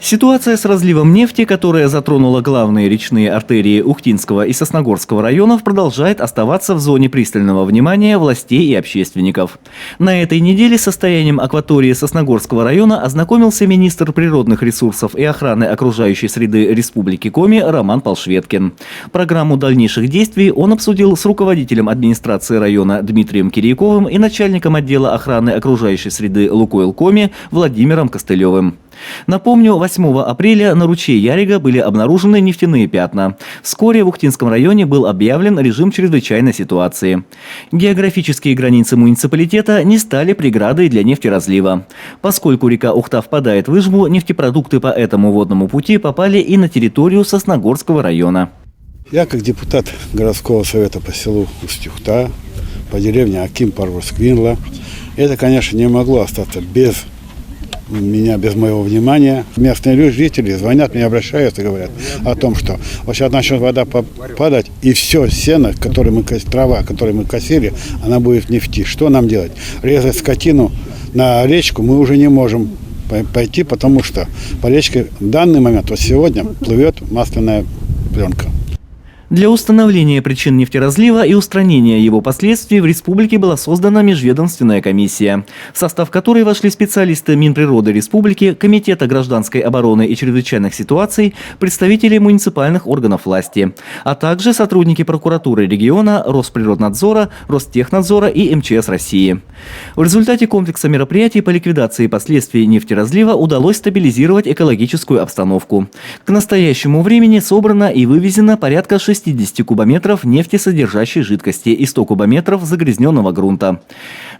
Ситуация с разливом нефти, которая затронула главные речные артерии Ухтинского и Сосногорского районов, продолжает оставаться в зоне пристального внимания властей и общественников. На этой неделе состоянием акватории Сосногорского района ознакомился министр природных ресурсов и охраны окружающей среды Республики Коми Роман Полшветкин. Программу дальнейших действий он обсудил с руководителем администрации района Дмитрием Кирияковым и начальником отдела охраны окружающей среды Лукойл Коми Владимиром Костылевым. Напомню, 8 апреля на ручье Ярига были обнаружены нефтяные пятна. Вскоре в Ухтинском районе был объявлен режим чрезвычайной ситуации. Географические границы муниципалитета не стали преградой для нефтеразлива. Поскольку река Ухта впадает в Ижму, нефтепродукты по этому водному пути попали и на территорию Сосногорского района. Я, как депутат городского совета по селу Усть-Ухта, по деревне Аким-Парвурск-Винла, это, конечно, не могло остаться без моего внимания. Местные жители звонят мне, обращаются и говорят о том, что вот сейчас начнет вода падать, и все сено, трава, которую мы косили, она будет в нефти. Что нам делать? Резать скотину на речку мы уже не можем пойти, потому что по речке в данный момент, вот сегодня, плывет масляная пленка. Для установления причин нефтеразлива и устранения его последствий в республике была создана межведомственная комиссия, в состав которой вошли специалисты Минприроды республики, Комитета гражданской обороны и чрезвычайных ситуаций, представители муниципальных органов власти, а также сотрудники прокуратуры региона, Росприроднадзора, Ростехнадзора и МЧС России. В результате комплекса мероприятий по ликвидации последствий нефтеразлива удалось стабилизировать экологическую обстановку. К настоящему времени собрано и вывезено порядка 60 кубометров нефтесодержащей жидкости и 100 кубометров загрязненного грунта.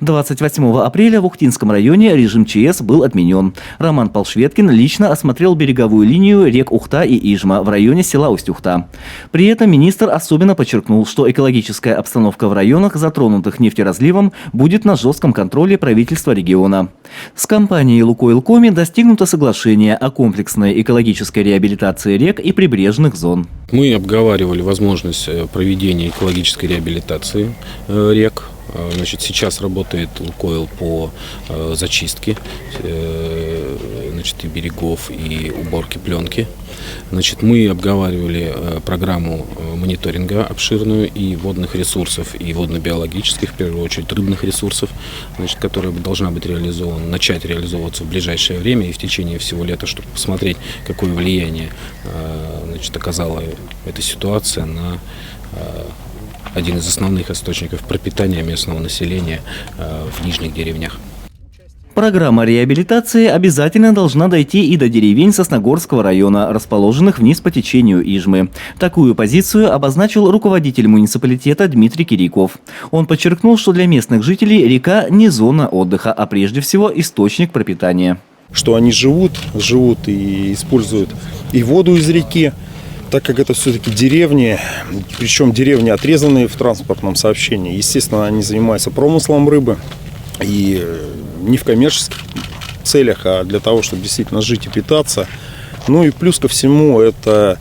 28 апреля в Ухтинском районе режим ЧС был отменен. Роман Полшветкин лично осмотрел береговую линию рек Ухта и Ижма в районе села Усть-Ухта. При этом министр особенно подчеркнул, что экологическая обстановка в районах, затронутых нефтеразливом, будет на жестком контроле правительства региона. С компанией «Лукойл Коми» достигнуто соглашение о комплексной экологической реабилитации рек и прибрежных зон. Мы обговаривали возможность проведения экологической реабилитации рек. Значит, сейчас работает «Лукойл» по зачистке и берегов, и уборке пленки. Значит, мы обговаривали программу мониторинга обширную и водных ресурсов, и водно-биологических, в первую очередь рыбных ресурсов, значит, которая должна быть реализована, начать реализовываться в ближайшее время и в течение всего лета, чтобы посмотреть, какое влияние оказала эта ситуация на один из основных источников пропитания местного населения в нижних деревнях. Программа реабилитации обязательно должна дойти и до деревень Сосногорского района, расположенных вниз по течению Ижмы. Такую позицию обозначил руководитель муниципалитета Дмитрий Киряков. Он подчеркнул, что для местных жителей река не зона отдыха, а прежде всего источник пропитания. Что они живут и используют и воду из реки, так как это все-таки деревни, причем деревни, отрезанные в транспортном сообщении. Естественно, они занимаются промыслом рыбы и не в коммерческих целях, а для того, чтобы действительно жить и питаться. Ну и плюс ко всему, это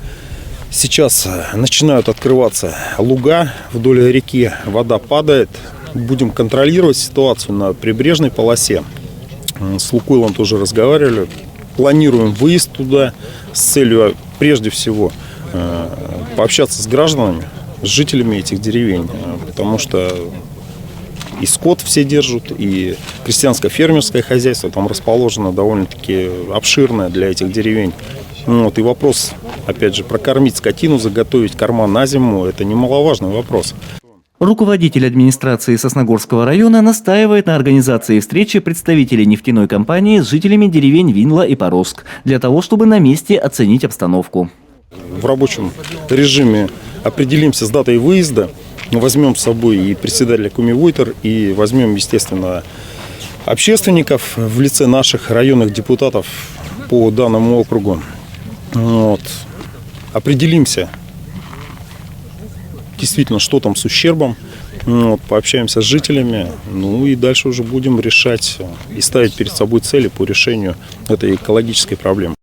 сейчас начинают открываться луга вдоль реки, вода падает. Будем контролировать ситуацию на прибрежной полосе. С «Лукойлом» тоже разговаривали. Планируем выезд туда с целью, прежде всего, пообщаться с гражданами, с жителями этих деревень, потому что и скот все держат, и крестьянско-фермерское хозяйство там расположено довольно-таки обширное для этих деревень. И вопрос, опять же, прокормить скотину, заготовить корма на зиму – это немаловажный вопрос. Руководитель администрации Сосногорского района настаивает на организации встречи представителей нефтяной компании с жителями деревень Винла и Порожск для того, чтобы на месте оценить обстановку. В рабочем режиме определимся с датой выезда, возьмем с собой и председателя Комивойтер, и возьмем, естественно, общественников в лице наших районных депутатов по данному округу. Определимся действительно, что там с ущербом, пообщаемся с жителями, и дальше уже будем решать и ставить перед собой цели по решению этой экологической проблемы.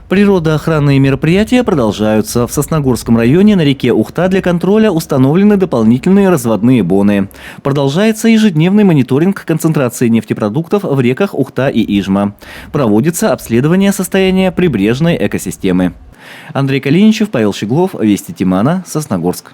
Природоохранные мероприятия продолжаются. В Сосногорском районе на реке Ухта для контроля установлены дополнительные разводные боны. Продолжается ежедневный мониторинг концентрации нефтепродуктов в реках Ухта и Ижма. Проводится обследование состояния прибрежной экосистемы. Андрей Калиничев, Павел Щеглов, Вести Тимана, Сосногорск.